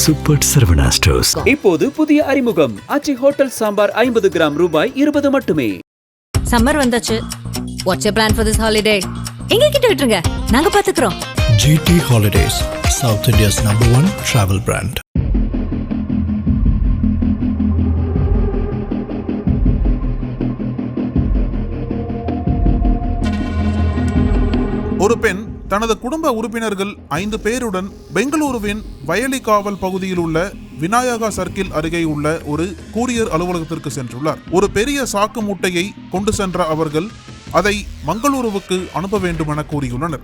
Super Saravana stores. இப்போது புதிய அறிமுகம் ஆச்சி ஹோட்டல் சாம்பார் 50 கிராம் ரூபாய் 20 மட்டுமே. சம்மர் வந்தாச்சு. What's your plan for this holiday? எங்க கிட்ட விட்டுருங்க, நாங்க பாத்துக்கிறோம். GT Holidays, South India's #1 travel brand. ஒரு பெண் தனது குடும்ப உறுப்பினர்கள் 5 பேருடன் பெங்களூருவின் வயலி காவல் பகுதியில் உள்ள விநாயகா சர்க்கிள் அருகே உள்ள ஒரு கூரியர் அலுவலகத்திற்கு சென்றுள்ளார். ஒரு பெரிய சாக்கு மூட்டையை கொண்டு சென்ற அவர்கள் அதை மங்களூருவுக்கு அனுப்ப வேண்டும் என கூறியுள்ளனர்.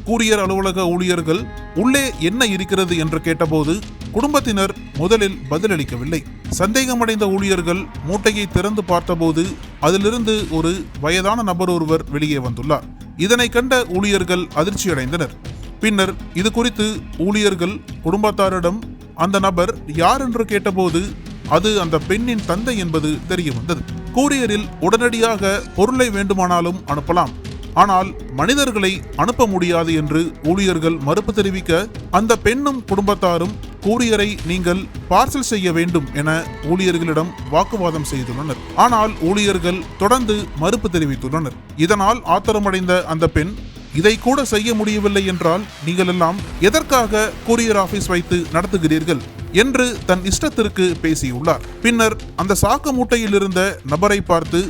கூரியர் அலுவலக ஊழியர்கள் உள்ளே என்ன இருக்கிறது என்று கேட்டபோது குடும்பத்தினர் முதலில் பதிலளிக்கவில்லை. சந்தேகமடைந்த ஊழியர்கள் மூட்டையை திறந்து பார்த்தபோது அதிலிருந்து ஒரு வயதான நபர் ஒருவர் வெளியே வந்துள்ளார். இதனை கண்ட ஊழியர்கள் அதிர்ச்சியடைந்தனர். பின்னர் இது குறித்து ஊழியர்கள் குடும்பத்தாரிடம் அந்த நபர் யார் என்று கேட்டபோது அது அந்த பெண்ணின் தந்தை என்பது தெரிய வந்தது. கூரியரில் உடனடியாக பொருளை வேண்டுமானாலும் அனுப்பலாம், ஆனால் மனிதர்களை அனுப்ப முடியாது என்று ஊழியர்கள் மறுப்பு தெரிவிக்க அந்த பெண்ணும் குடும்பத்தாரும் கூரியரை நீங்கள் பார்சல் செய்ய வேண்டும் என ஊழியர்களிடம் வாக்குவாதம் செய்துள்ளனர். ஆனால் ஊழியர்கள் தொடர்ந்து மறுப்பு தெரிவித்துள்ளனர். இதனால் ஆத்திரமடைந்த அந்த பெண், இதை கூட செய்ய முடியவில்லை என்றால் நீங்கள் எல்லாம் எதற்காக கூரியர் ஆபீஸ் வைத்து நடத்துகிறீர்கள் என்று தன் இஷ்டத்திற்கு பேசியுள்ளார். பின்னர் அந்த சாக்கு மூட்டையில் இருந்த நபரை பார்த்து,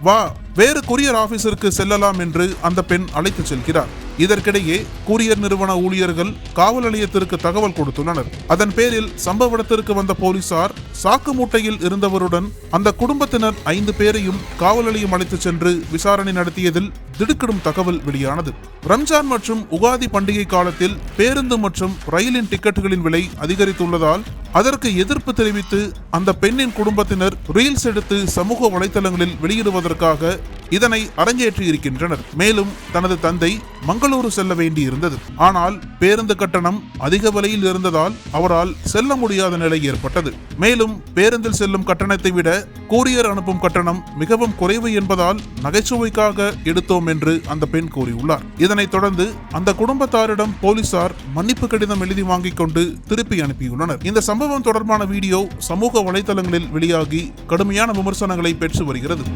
வா, வேறு கூரியர் ஆபீஸிற்கு செல்லலாம் என்று அந்த பெண் அழைத்து செல்கிறார். இதற்கிடையே கூரியர் நிறுவன ஊழியர்கள் காவல் நிலையத்திற்கு தகவல் கொடுத்துள்ளனர். அதன் பேரில் சம்பவ இடத்திற்கு வந்த போலீசார் சாக்கு மூட்டையில் இருந்தவருடன் அந்த குடும்பத்தினர் 5 பேரையும் காவல் நிலையம் அழைத்து சென்று விசாரணை நடத்தியதில் திடுக்கிடும் தகவல் வெளியானது. ரம்ஜான் மற்றும் உகாதி பண்டிகை காலத்தில் பேருந்து மற்றும் ரயிலின் டிக்கெட்டுகளின் விலை அதிகரித்துள்ளதால் அதற்கு எதிர்ப்பு தெரிவித்து அந்த பெண்ணின் குடும்பத்தினர் ரீல்ஸ் எடுத்து சமூக வலைதளங்களில் வெளியிடுவதற்காக இதனை அரங்கேற்றி இருக்கின்றனர். மேலும் தனது தந்தை மங்களூரு செல்ல வேண்டி இருந்தது. ஆனால் பேருந்து கட்டணம் அதிக விலையில் இருந்ததால் அவரால் செல்ல முடியாத நிலை ஏற்பட்டது. மேலும் பேருந்தில் செல்லும் கட்டணத்தை விட கூரியர் அனுப்பும் கட்டணம் மிகவும் குறைவு என்பதால் நகைச்சுவைக்காக எடுத்தோம் என்று அந்த பெண் கூறியுள்ளார். இதனைத் தொடர்ந்து அந்த குடும்பத்தாரிடம் போலீசார் மன்னிப்பு கடிதம் எழுதி வாங்கிக் கொண்டு திருப்பி அனுப்பியுள்ளனர். இந்த சம்பவம் தொடர்பான வீடியோ சமூக வலைதளங்களில் வெளியாகி கடுமையான விமர்சனங்களை பெற்று வருகிறது.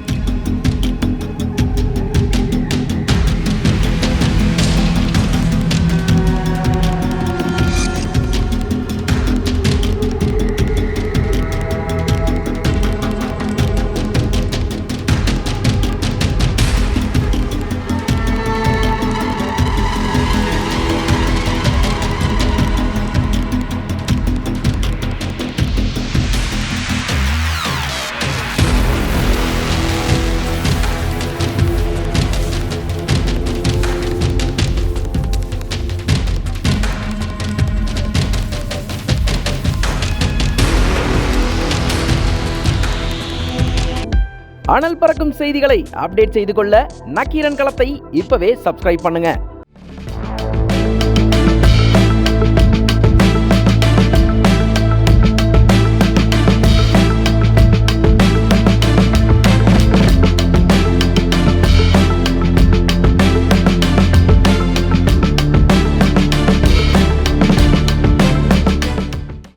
அனல் பறக்கும் செய்திகளை அப்டேட் செய்து கொள்ள நக்கீரன் களத்தை இப்பவே சப்ஸ்கிரைப் பண்ணுங்க.